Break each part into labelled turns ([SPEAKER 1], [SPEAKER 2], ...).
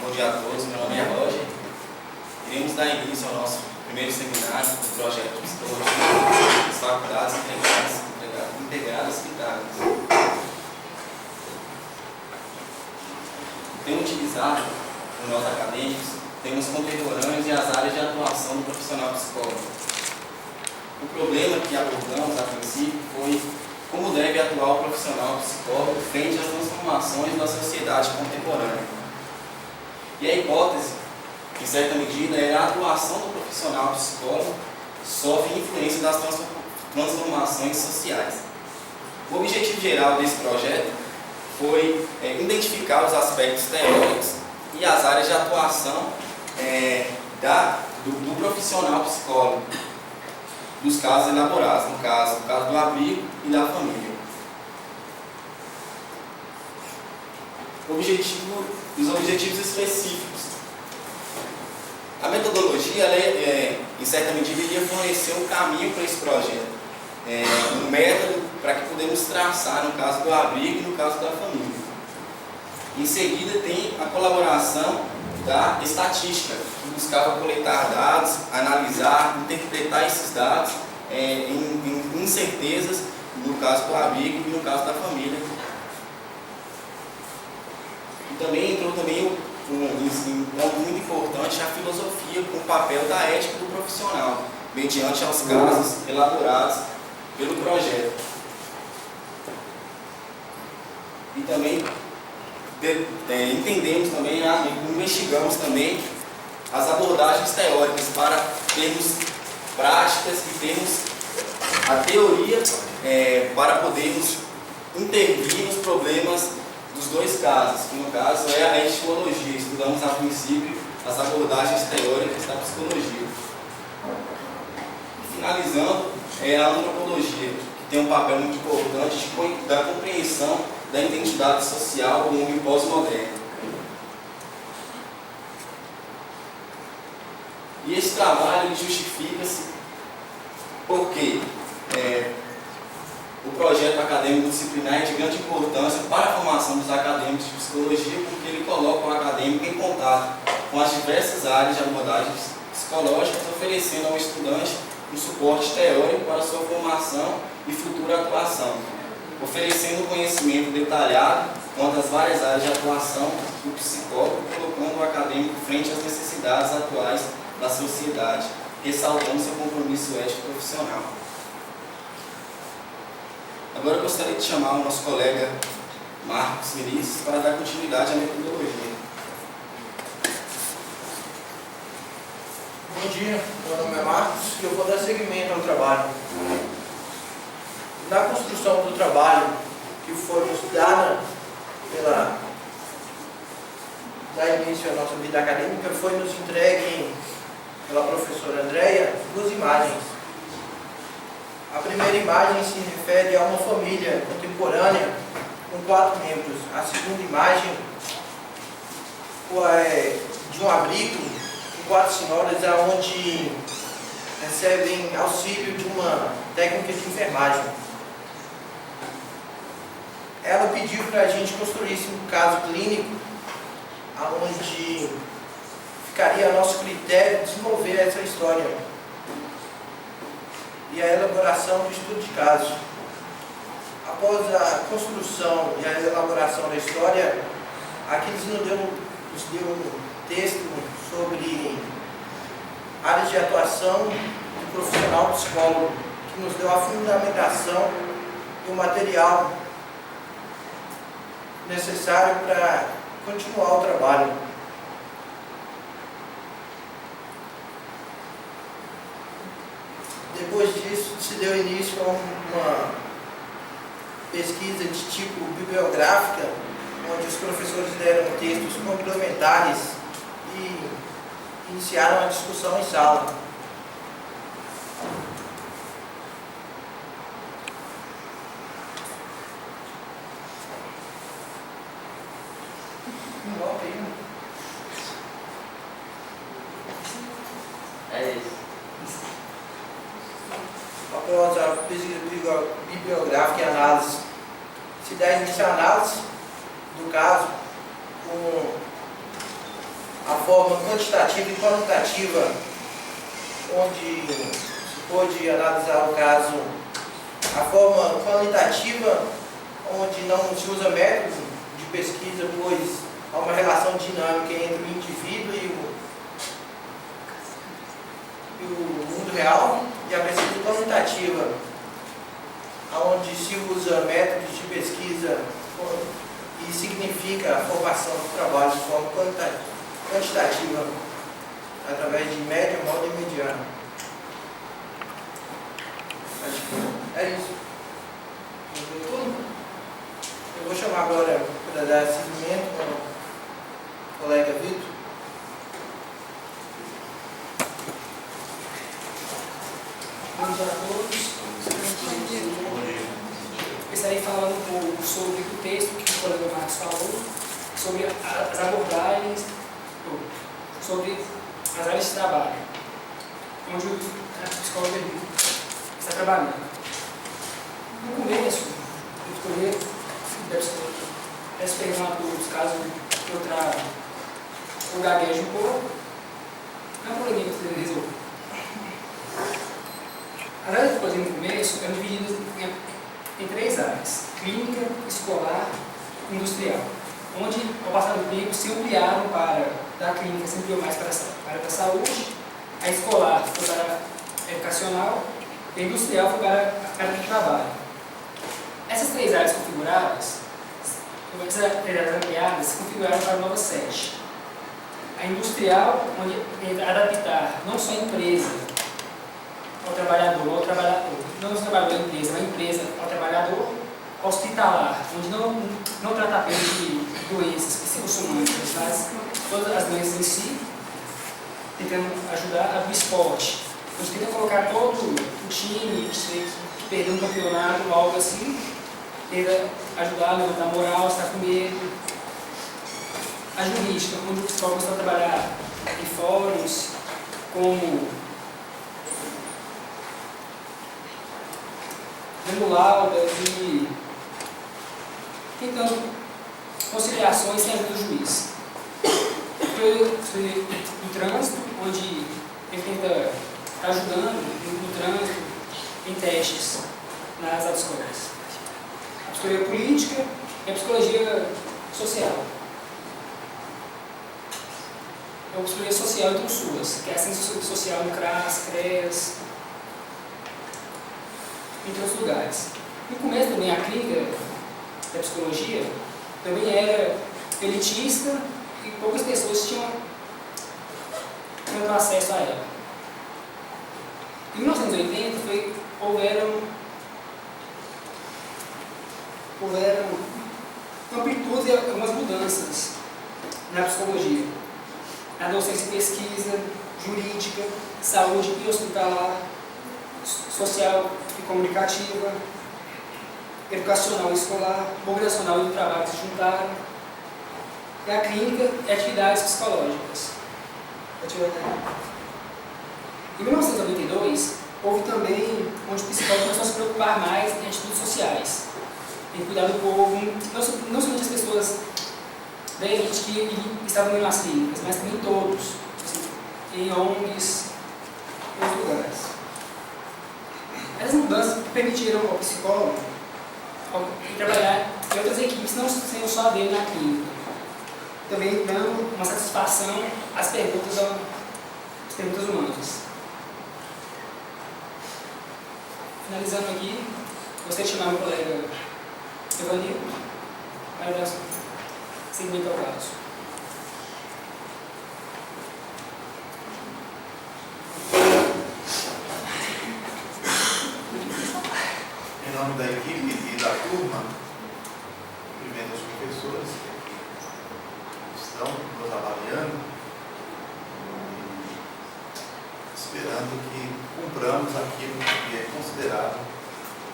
[SPEAKER 1] Bom dia a todos, meu nome é Roger. Iremos dar início ao nosso primeiro seminário do projeto de psicologia das faculdades integradas cidades. Tenho utilizado no nós acadêmicos temas contemporâneos e as áreas de atuação do profissional psicólogo. O problema que abordamos a princípio foi como deve atuar o profissional psicólogo frente às transformações da sociedade contemporânea. E a hipótese, em certa medida, é a atuação do profissional psicólogo sofre influência das transformações sociais. O objetivo geral desse projeto foi identificar os aspectos teóricos e as áreas de atuação do profissional psicólogo, dos casos elaborados, no caso do abrigo e da família. Os objetivos específicos. A metodologia, em certa medida, iria fornecer um caminho para esse projeto, um método para que podemos traçar no caso do abrigo e no caso da família. Em seguida, tem a colaboração da estatística, que buscava coletar dados, analisar, interpretar esses dados em incertezas, no caso do abrigo e no caso da família. E também entrou um ponto muito importante, a filosofia, com o papel da ética do profissional, mediante aos casos elaborados pelo projeto. E também entendemos também, investigamos também as abordagens teóricas para termos práticas e termos a teoria para podermos intervir nos problemas dos dois casos, que no caso é a etimologia. Estudamos a princípio as abordagens teóricas da psicologia. E finalizando, a antropologia, que tem um papel muito importante da compreensão da identidade social do homem pós-moderno. E esse trabalho justifica-se porque o projeto acadêmico disciplinar é de grande importância para a formação dos acadêmicos de psicologia, porque ele coloca o acadêmico em contato com as diversas áreas de abordagens psicológicas, oferecendo ao estudante um suporte teórico para sua formação e futura atuação, oferecendo conhecimento detalhado quanto às várias áreas de atuação do psicólogo, colocando o acadêmico frente às necessidades atuais da sociedade, ressaltando seu compromisso ético profissional. Agora eu gostaria de chamar o nosso colega Marcos Vinícius para dar continuidade à metodologia.
[SPEAKER 2] Bom dia, meu nome é Marcos e eu vou dar seguimento ao trabalho. Na construção do trabalho que foi nos dada da início à nossa vida acadêmica, foi nos entregue pela professora Andréia duas imagens. A primeira imagem se refere a uma família contemporânea com 4 membros. A segunda imagem é de um abrigo com 4 senhoras, onde recebem auxílio de uma técnica de enfermagem. Ela pediu para a gente construísse um caso clínico, onde ficaria a nosso critério desenvolver essa história e a elaboração do estudo de caso. Após a construção e a elaboração da história, aqui nos deu um texto sobre áreas de atuação do profissional psicólogo, que nos deu a fundamentação e o material necessário para continuar o trabalho. Depois disso, se deu início a uma pesquisa de tipo bibliográfica, onde os professores deram textos complementares e iniciaram a discussão em sala. Após a pesquisa bibliográfica e análise, se dá início à análise do caso com forma quantitativa e qualitativa, onde se pôde analisar o caso, a forma qualitativa, onde não se usa métodos de pesquisa, pois há uma relação dinâmica entre o indivíduo e o mundo real, e a pesquisa qualitativa, onde se usa métodos de pesquisa e significa a formação do trabalho de forma quantitativa, através de média, moda e mediana. Acho que é isso. Eu vou chamar agora para dar seguimento ao colega Vitor.
[SPEAKER 3] Bom dia a todos. Eu estarei falando um pouco sobre o texto que o colega Marcos falou, sobre as abordagens, sobre as áreas de trabalho, onde o psicólogo está trabalhando. No começo, eu escolhi, peço perdão a todos, caso eu traga ou gagueje um pouco, não é um probleminha que eu resolvo. As áreas de psicologia no começo eram divididas em 3 áreas: clínica, escolar e industrial, onde, ao passar do tempo, se ampliaram da clínica, se ampliou mais para a saúde, a escolar foi para a educacional e a industrial foi para a área de trabalho. Essas 3 áreas configuradas, essas 3 áreas ampliadas, se configuraram para a nova sede. A industrial, onde adaptar não só a empresa ao trabalhador, não só o trabalhador à empresa, mas a empresa ao trabalhador, hospitalar, onde não trata apenas de doenças psicossomáticas, mas todas as doenças em si, tentando ajudar a do esporte. A gente tenta colocar todo o time que perdeu um campeonato ou algo assim, tenta ajudar a levantar a moral, estar com medo. A jurídica, onde o psicólogo está a trabalhar em fóruns, como dando laudas e tentando conciliações sem ajuda do juiz. Foi no trânsito, onde ele tenta estar ajudando no trânsito, em testes nas autoescolas. A psicologia política e a psicologia social. É a psicologia social então SUAS, que é a ciência social no CRAS, CREAS, entre outros lugares. No começo também a clínica da psicologia também era elitista e poucas pessoas tinham tanto acesso a ela. Em 1980 houveram amplitude e algumas mudanças na psicologia, na docência e pesquisa, jurídica, saúde e hospitalar, social e comunicativa, educacional e escolar, organizacional e do trabalho se juntaram, e a clínica e atividades psicológicas. Em 1992, houve também onde o psicólogo começou a se preocupar mais em atitudes sociais, em cuidar do povo, não somente as pessoas da elite que estavam nas clínicas, mas também todos, assim, em ONGs, em outros lugares. Essas mudanças permitiram ao psicólogo trabalhar em outras equipes, não sendo só dele na clínica, também dando uma satisfação às perguntas humanas. Finalizando aqui, gostaria de chamar meu colega Evanil para dar seguimento ao caso.
[SPEAKER 4] Em nome da equipe e da turma, cumprimento os professores que estão nos avaliando, esperando que cumpramos aquilo que é considerado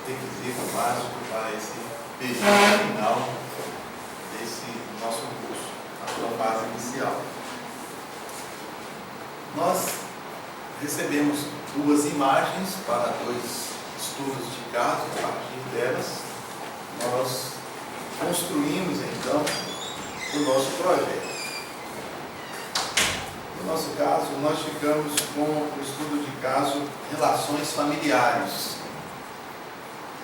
[SPEAKER 4] requisito básico para esse período final desse nosso curso, a sua fase inicial. Nós recebemos 2 imagens para 2 estudos de caso. A partir delas, nós construímos então o nosso projeto. No nosso caso, nós ficamos com o estudo de caso relações familiares.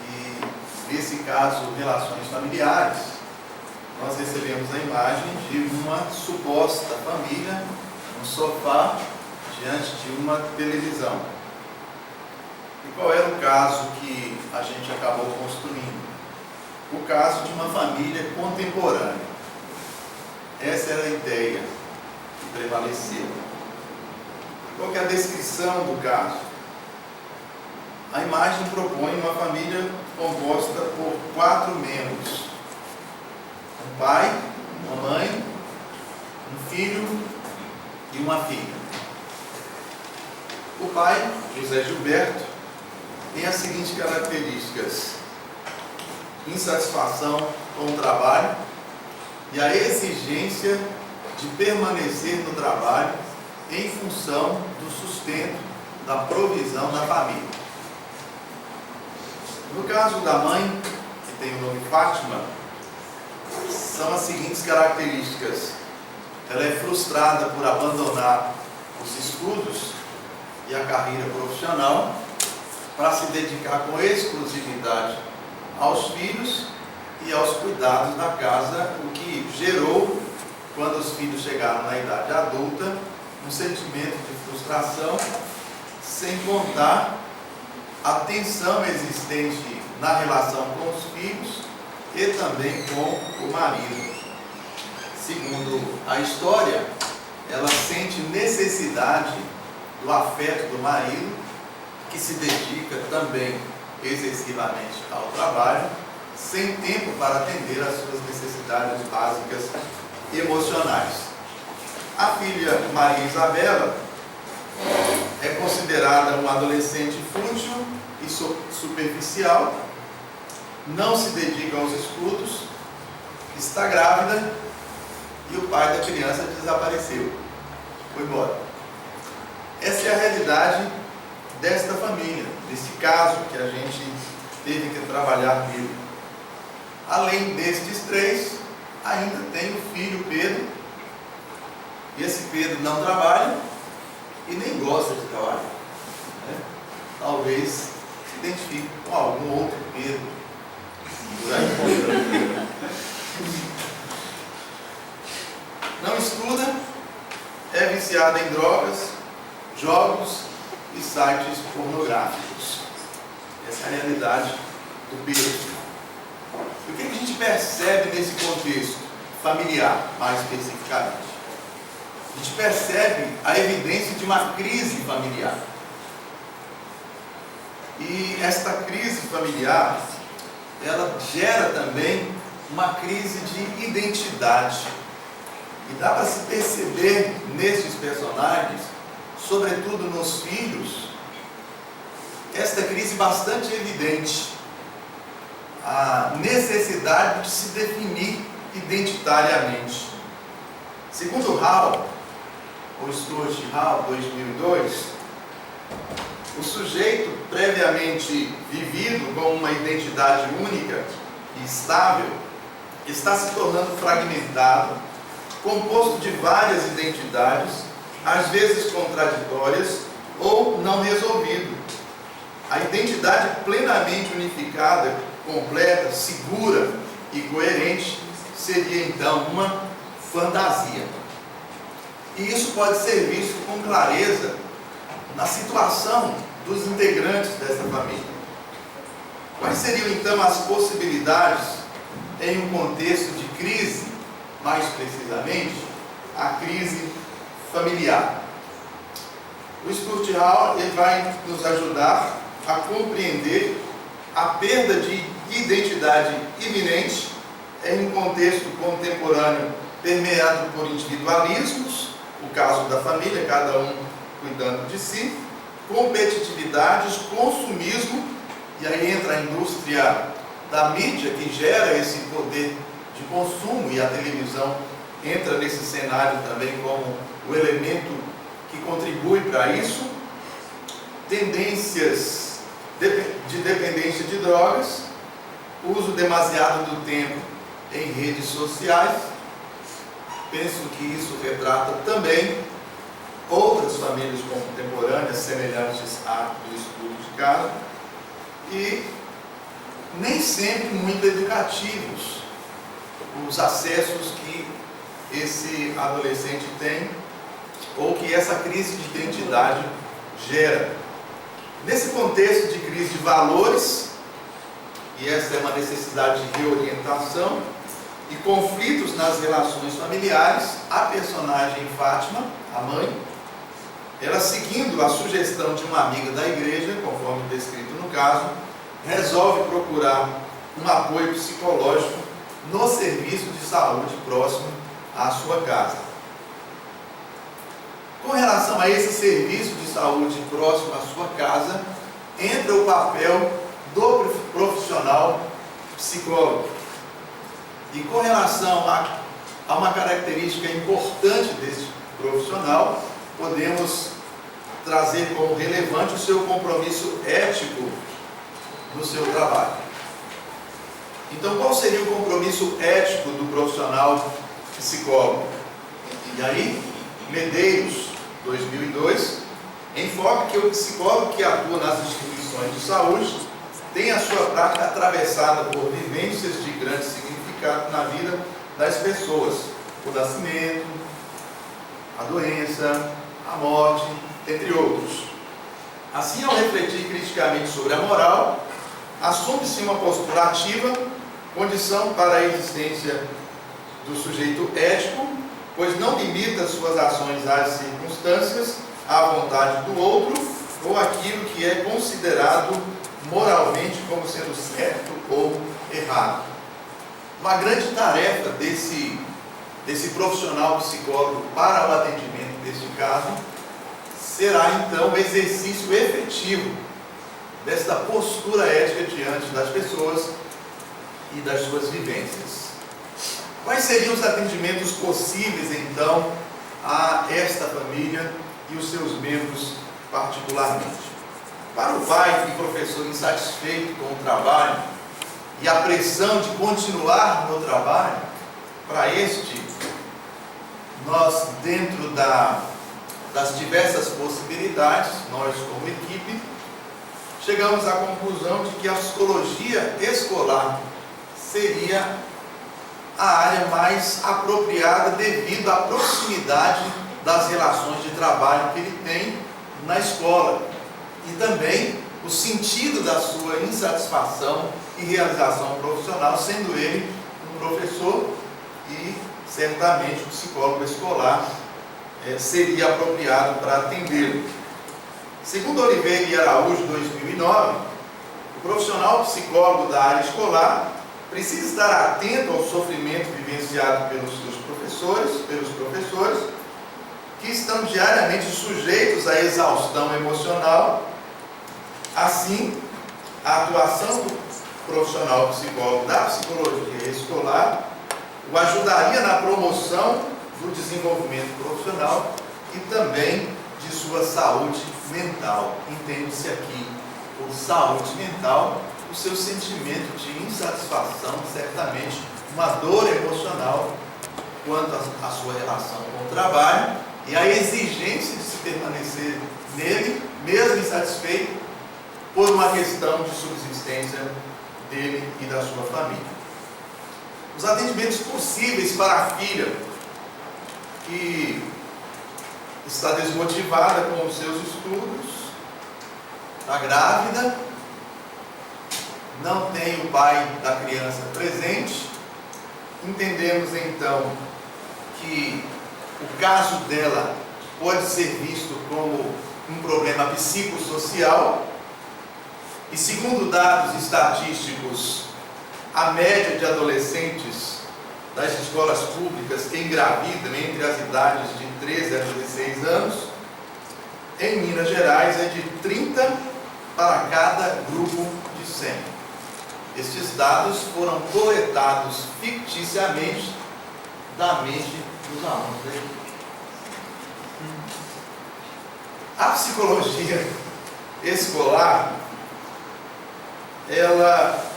[SPEAKER 4] E nesse caso, relações familiares, nós recebemos a imagem de uma suposta família, um sofá, diante de uma televisão. E qual era o caso que a gente acabou construindo? O caso de uma família contemporânea. Essa era a ideia que prevaleceu. Qual que é a descrição do caso? A imagem propõe uma família composta por 4 membros: um pai, uma mãe, um filho e uma filha. O pai, José Gilberto, tem as seguintes características: insatisfação com o trabalho e a exigência de permanecer no trabalho em função do sustento, da provisão da família. No caso da mãe, que tem o nome Fátima, são as seguintes características: ela é frustrada por abandonar os estudos e a carreira profissional para se dedicar com exclusividade aos filhos e aos cuidados da casa, o que gerou, quando os filhos chegaram na idade adulta, um sentimento de frustração, sem contar a tensão existente na relação com os filhos e também com o marido. Segundo a história, ela sente necessidade do afeto do marido, que se dedica também excessivamente ao trabalho, sem tempo para atender às suas necessidades básicas emocionais. A filha Maria Isabela é considerada uma adolescente fútil e superficial, não se dedica aos estudos, está grávida e o pai da criança desapareceu, foi embora. Essa é a realidade desta família, desse caso que a gente teve que trabalhar nele. Além destes 3, ainda tem o filho Pedro, e esse Pedro não trabalha e nem gosta de trabalhar, né? Talvez se identifique com algum outro Pedro por aí. Não estuda, é viciado em drogas, jogos e sites pornográficos. Essa é a realidade do Pedro. O que a gente percebe nesse contexto familiar, mais especificamente? A gente percebe a evidência de uma crise familiar. E esta crise familiar, ela gera também uma crise de identidade. E dá para se perceber nesses personagens, sobretudo nos filhos, esta crise bastante evidente. A necessidade de se definir identitariamente. Segundo Hall, o Stuart Hall, 2002, o sujeito previamente vivido com uma identidade única e estável está se tornando fragmentado, composto de várias identidades, às vezes contraditórias ou não resolvido. A identidade plenamente unificada, completa, segura e coerente seria então uma fantasia. E isso pode ser visto com clareza na situação dos integrantes dessa família. Quais seriam então as possibilidades em um contexto de crise, mais precisamente a crise familiar? O Stuart Hall ele vai nos ajudar a compreender a perda de identidade iminente em um contexto contemporâneo permeado por individualismos, o caso da família, cada um cuidando de si, competitividades, consumismo, e aí entra a indústria da mídia que gera esse poder de consumo, e a televisão entra nesse cenário também como o elemento que contribui para isso, tendências de dependência de drogas, uso demasiado do tempo em redes sociais. Penso que isso retrata também outras famílias contemporâneas semelhantes à do estudo de caso, e nem sempre muito educativos os acessos que esse adolescente tem ou que essa crise de identidade gera. Nesse contexto de crise de valores, e essa é uma necessidade de reorientação, e conflitos nas relações familiares, a personagem Fátima, a mãe, ela, seguindo a sugestão de uma amiga da igreja, conforme descrito no caso, resolve procurar um apoio psicológico no serviço de saúde próximo à sua casa. Com relação a esse serviço de saúde próximo à sua casa, entra o papel do profissional psicólogo. E com relação a uma característica importante desse profissional, podemos trazer como relevante o seu compromisso ético no seu trabalho. Então, qual seria o compromisso ético do profissional psicólogo? E aí, Medeiros, 2002, enfoca que o psicólogo que atua nas instituições de saúde tem a sua prática atravessada por vivências de grande significado na vida das pessoas, o nascimento, a doença, a morte, entre outros. Assim, ao refletir criticamente sobre a moral, assume-se uma postura ativa, condição para a existência do sujeito ético, pois não limita suas ações às circunstâncias, à vontade do outro ou aquilo que é considerado moralmente como sendo certo ou errado. Uma grande tarefa desse profissional psicólogo para o atendimento deste caso será então o exercício efetivo desta postura ética diante das pessoas e das suas vivências. Quais seriam os atendimentos possíveis então a esta família e os seus membros particularmente? Para o pai e professor insatisfeito com o trabalho e a pressão de continuar no trabalho, para este, nós, dentro das diversas possibilidades, nós como equipe, chegamos à conclusão de que a psicologia escolar seria a área mais apropriada devido à proximidade das relações de trabalho que ele tem na escola e também o sentido da sua insatisfação e realização profissional, sendo ele um professor e certamente o psicólogo escolar seria apropriado para atendê-lo. Segundo Oliveira e Araújo, 2009, o profissional psicólogo da área escolar precisa estar atento ao sofrimento vivenciado pelos professores, que estão diariamente sujeitos à exaustão emocional. Assim, a atuação do profissional psicólogo da psicologia escolar o ajudaria na promoção do desenvolvimento profissional e também de sua saúde mental. Entende-se aqui por saúde mental o seu sentimento de insatisfação, certamente uma dor emocional quanto à sua relação com o trabalho e a exigência de se permanecer nele, mesmo insatisfeito, por uma questão de subsistência dele e da sua família. Os atendimentos possíveis para a filha que está desmotivada com os seus estudos, está grávida, não tem o pai da criança presente. Entendemos então que o caso dela pode ser visto como um problema psicossocial e, segundo dados estatísticos, a média de adolescentes das escolas públicas que engravidam entre as idades de 13 a 16 anos, em Minas Gerais é de 30 para cada grupo de 100. Estes dados foram coletados ficticiamente da mente dos alunos da equipe. A psicologia escolar, ela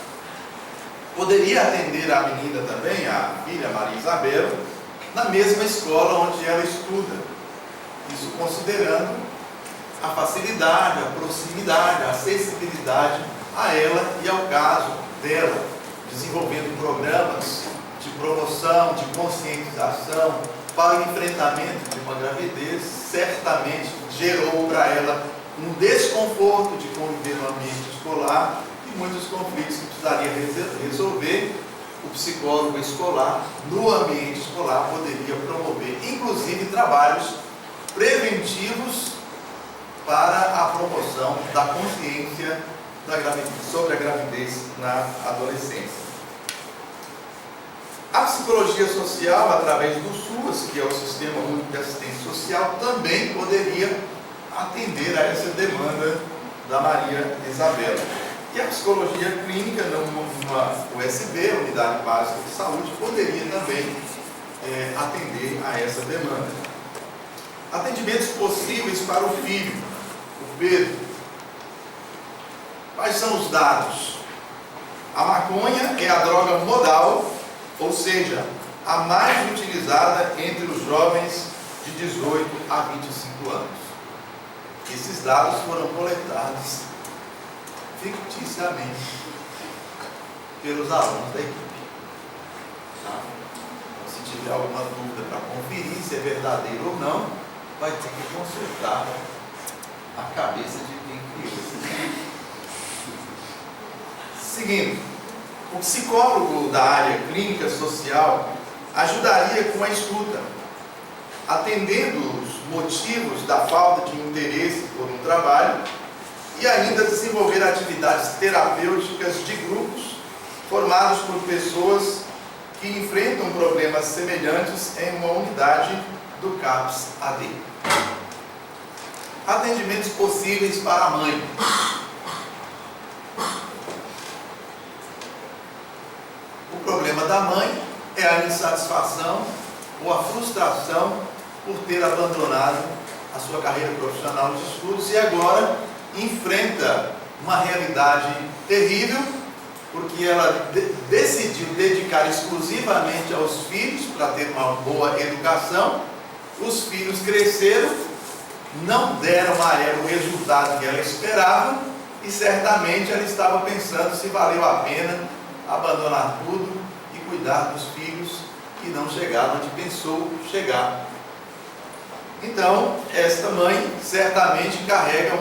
[SPEAKER 4] poderia atender a menina também, a filha Maria Isabel, na mesma escola onde ela estuda. Isso considerando a facilidade, a proximidade, a acessibilidade a ela e ao caso dela, desenvolvendo programas de promoção, de conscientização para o enfrentamento de uma gravidez, certamente gerou para ela um desconforto de conviver no ambiente escolar e muitos conflitos que precisaria resolver. O psicólogo escolar, no ambiente escolar, poderia promover, inclusive, trabalhos preventivos para a promoção da consciência sobre a gravidez na adolescência. A psicologia social, através do SUAS, que é o Sistema Único de Assistência Social, também poderia atender a essa demanda da Maria Isabela. E a psicologia clínica, numa USB, Unidade Básica de Saúde, poderia também atender a essa demanda. Atendimentos possíveis para o filho, o Pedro. Quais são os dados? A maconha é a droga modal, ou seja, a mais utilizada entre os jovens de 18 a 25 anos. Esses dados foram coletados ficticiamente pelos alunos da equipe. Tá? Então, se tiver alguma dúvida para conferir se é verdadeiro ou não, vai ter que consultar a cabeça de quem criou isso. Seguindo, o psicólogo da área clínica social ajudaria com a escuta, atendendo os motivos da falta de interesse por um trabalho e ainda desenvolver atividades terapêuticas de grupos formados por pessoas que enfrentam problemas semelhantes em uma unidade do CAPS-AD. Atendimentos possíveis para a mãe. O problema da mãe é a insatisfação ou a frustração por ter abandonado a sua carreira profissional de estudos e agora enfrenta uma realidade terrível, porque ela decidiu dedicar exclusivamente aos filhos para ter uma boa educação. Os filhos cresceram, não deram a ela o resultado que ela esperava e certamente ela estava pensando se valeu a pena abandonar tudo e cuidar dos filhos que não chegaram onde pensou chegar. Então, esta mãe certamente carrega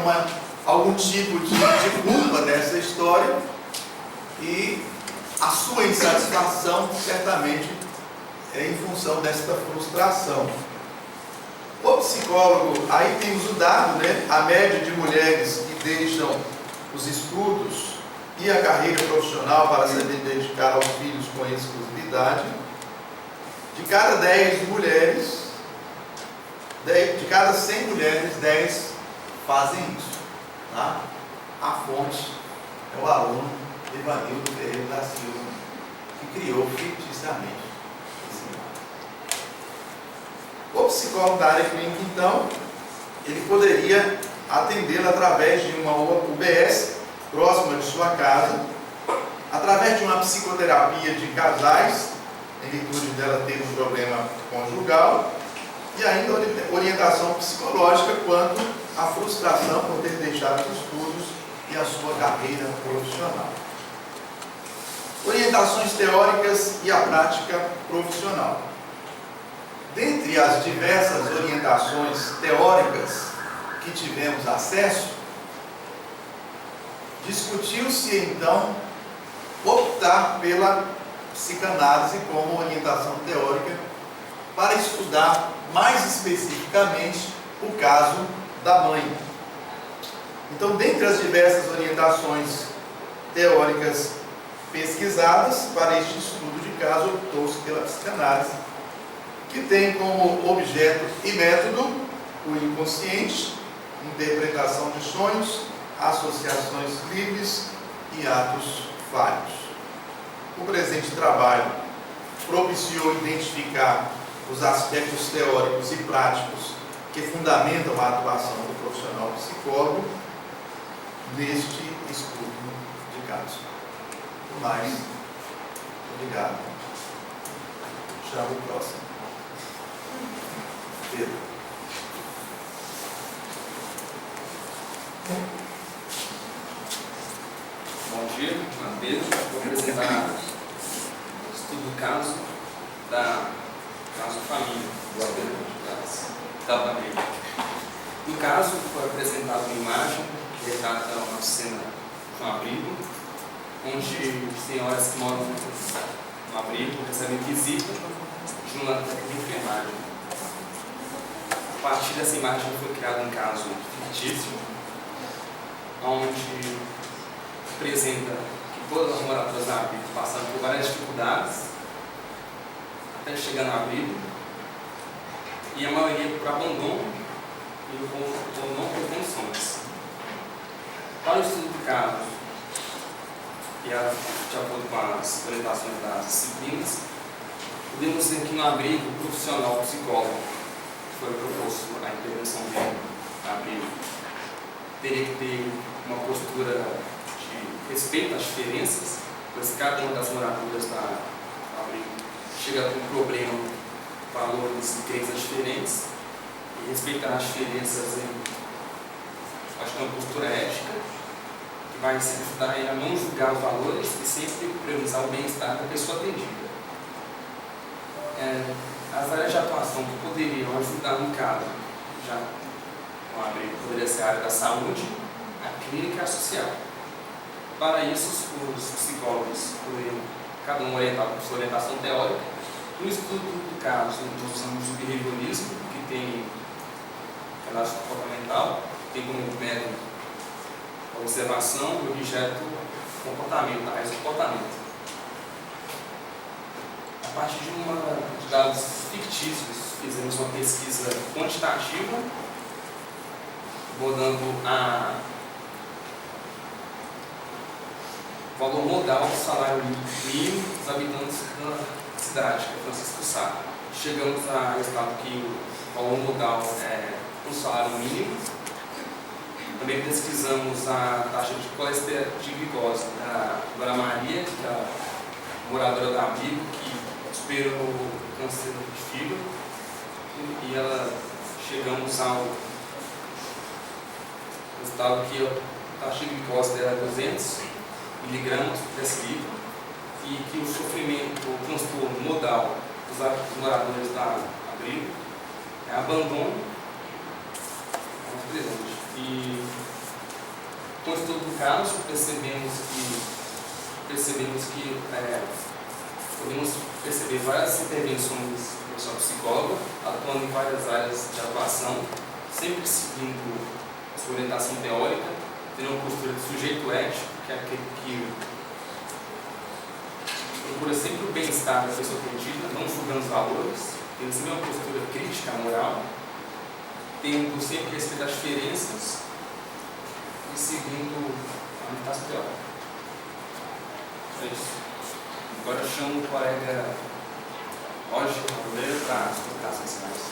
[SPEAKER 4] algum tipo de culpa nessa história e a sua insatisfação certamente é em função desta frustração. O psicólogo, aí temos o dado, né? A média de mulheres que deixam os estudos e a carreira profissional para se dedicar aos filhos com exclusividade. De cada 10 mulheres, de cada 100 mulheres, 10 fazem isso. Tá? A fonte é o aluno Evanildo Ferreira da Silva, que criou ficticiamente esse dado. O psicólogo da área clínica, então, ele poderia atendê-la através de uma UBS próxima de sua casa, através de uma psicoterapia de casais, em virtude dela ter um problema conjugal, e ainda orientação psicológica quanto à frustração por ter deixado os estudos e a sua carreira profissional. Orientações teóricas e a prática profissional. Dentre as diversas orientações teóricas que tivemos acesso, discutiu-se então optar pela psicanálise como orientação teórica para estudar mais especificamente o caso da mãe. Então, dentre as diversas orientações teóricas pesquisadas para este estudo de caso, optou-se pela psicanálise, que tem como objeto e método o inconsciente, interpretação de sonhos, associações livres e atos falhos. O presente trabalho propiciou identificar os aspectos teóricos e práticos que fundamentam a atuação do profissional psicólogo neste estudo de caso. Por mais, obrigado. Chamo o próximo. Pedro.
[SPEAKER 5] Pedro, vou apresentar o estudo do caso família da família. No caso, foi apresentada uma imagem que retrata uma cena de um abrigo, onde senhoras que moram no abrigo recebem visita de uma técnica de enfermagem. A partir dessa imagem foi criado um caso fictício, onde apresenta que todas as moradoras do abrigo passaram por várias dificuldades até chegar no abrigo, e a maioria por abandono e por não ter condições. Para o estudo do caso, e de acordo com as orientações das disciplinas, podemos dizer que no abrigo, o profissional psicólogo que foi proposto a intervenção dele no abrigo teria que ter uma postura de respeito às diferenças, pois cada uma das moradoras do abrigo chega com um problema, valores e crenças diferentes, e respeitar as diferenças acho que é uma postura ética, que vai se ajudar a não julgar os valores e sempre priorizar o bem-estar da pessoa atendida. As áreas de atuação que poderiam ajudar no caso, já com a abrigo, poderia ser a área da saúde, a clínica e a social. Para isso, os psicólogos poderiam, cada um orientado por sua orientação teórica. No estudo do caso, nós usamos o behaviorismo, que tem análise comportamental, tem como método a observação e objeto comportamento, análise do comportamento. A partir de dados fictícios, fizemos uma pesquisa quantitativa, abordando o valor modal do salário mínimo dos habitantes da cidade, que é Francisco Sá. Chegamos a resultado que o valor modal é um salário mínimo. Também pesquisamos a taxa de colesterol de glicose da Dona Maria, que é a moradora da abrigo, que superou o câncer de fígado, e ela chegamos ao resultado que a taxa de glicose dela é 200 miligramas por decilitro, e que o sofrimento, o transtorno modal dos moradores da abrigo é abandono presente. E com o estudo do caso, percebemos que podemos perceber várias intervenções do profissional psicólogo, atuando em várias áreas de atuação, sempre seguindo a sua orientação teórica, tendo uma postura de sujeito ético, que é aquele que procura sempre o bem-estar da pessoa atendida, não julgando os valores, tendo sempre uma postura crítica, moral, tendo sempre respeito às diferenças e seguindo a orientação teórica. É isso. Agora eu chamo o colega Roger Roleiro para explicar as finais.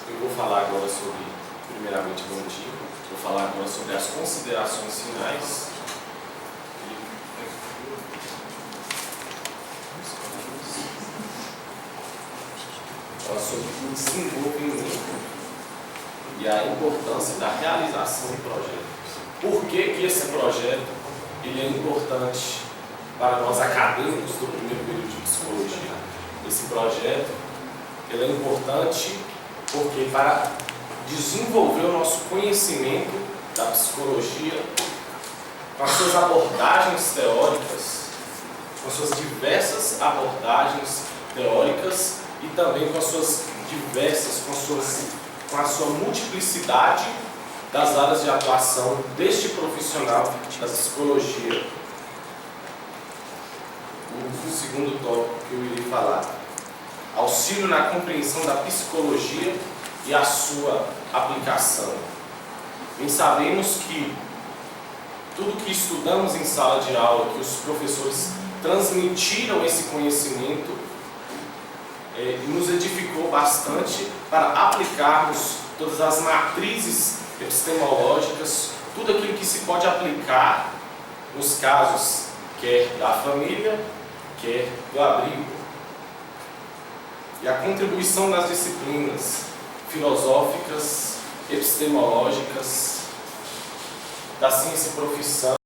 [SPEAKER 6] Eu vou falar agora sobre, primeiramente, bom dia. Vou falar agora sobre as considerações finais. Sobre o desenvolvimento e a importância da realização do projeto. Por que esse projeto ele é importante para nós acadêmicos do primeiro período de psicologia? Esse projeto ele é importante porque para desenvolver o nosso conhecimento da psicologia com as suas abordagens teóricas, com as suas diversas abordagens teóricas e também com as suas diversas, com a sua multiplicidade das áreas de atuação deste profissional da psicologia. O segundo tópico que eu irei falar: auxílio na compreensão da psicologia e a sua aplicação. Bem sabemos que tudo que estudamos em sala de aula, que os professores transmitiram esse conhecimento, nos edificou bastante para aplicarmos todas as matrizes epistemológicas, tudo aquilo que se pode aplicar nos casos quer da família, quer do abrigo. E a contribuição das disciplinas filosóficas, epistemológicas, da ciência e profissão,